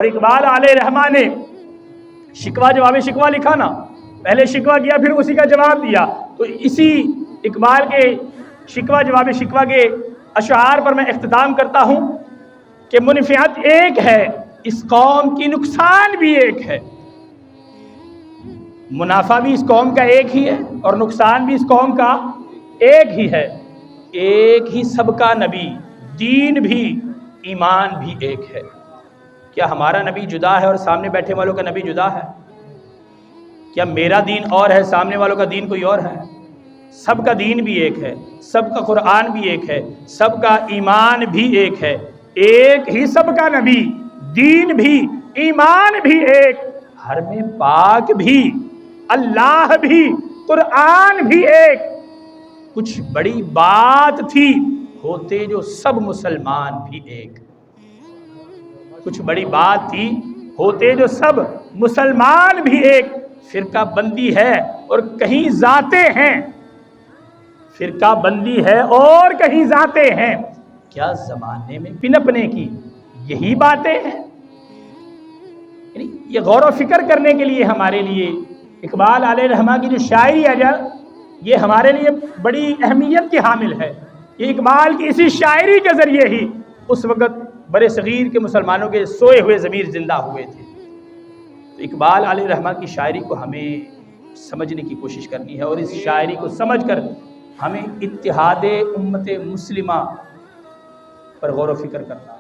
اور اقبال علیہ رحمٰ نے شکوہ جواب شکوہ لکھا نا، پہلے شکوہ کیا پھر اسی کا جواب دیا، تو اسی اقبال کے شکوہ جواب شکوہ کے اشعار پر میں اختتام کرتا ہوں کہ منفعت ایک ہے، اس قوم کی نقصان بھی ایک ہے۔ منافع بھی اس قوم کا ایک ہی ہے اور نقصان بھی اس قوم کا ایک ہی ہے۔ ایک ہی سب کا نبی، دین بھی ایمان بھی ایک ہے۔ کیا ہمارا نبی جدا ہے اور سامنے بیٹھے والوں کا نبی جدا ہے؟ کیا میرا دین اور ہے، سامنے والوں کا دین کوئی اور ہے؟ سب کا دین بھی ایک ہے، سب کا قرآن بھی ایک ہے، سب کا ایمان بھی ایک ہے۔ ایک ہی سب کا نبی، دین بھی ایمان بھی ایک، حرم پاک بھی، اللہ بھی، قرآن بھی ایک۔ کچھ بڑی بات تھی، ہوتے جو سب مسلمان بھی ایک۔ کچھ بڑی بات تھی، ہوتے جو سب مسلمان بھی ایک۔ فرقہ بندی ہے اور کہیں ذاتیں ہیں، فرقہ بندی ہے اور کہیں ذاتیں ہیں، کیا زمانے میں پنپنے کی یہی باتیں ہیں؟ یعنی یہ غور و فکر کرنے کے لیے ہمارے لیے اقبال علیہ رحمٰ کی جو شاعری ہے یہ ہمارے لیے بڑی اہمیت کی حامل ہے۔ یہ اقبال کی اسی شاعری کے ذریعے ہی اس وقت برے صغیر کے مسلمانوں کے سوئے ہوئے ضمیر زندہ ہوئے تھے۔ تو اقبال علیہ رحمٰ کی شاعری کو ہمیں سمجھنے کی کوشش کرنی ہے اور اس شاعری کو سمجھ کر ہمیں اتحاد امت مسلمہ پر غور و فکر کرنا ہے۔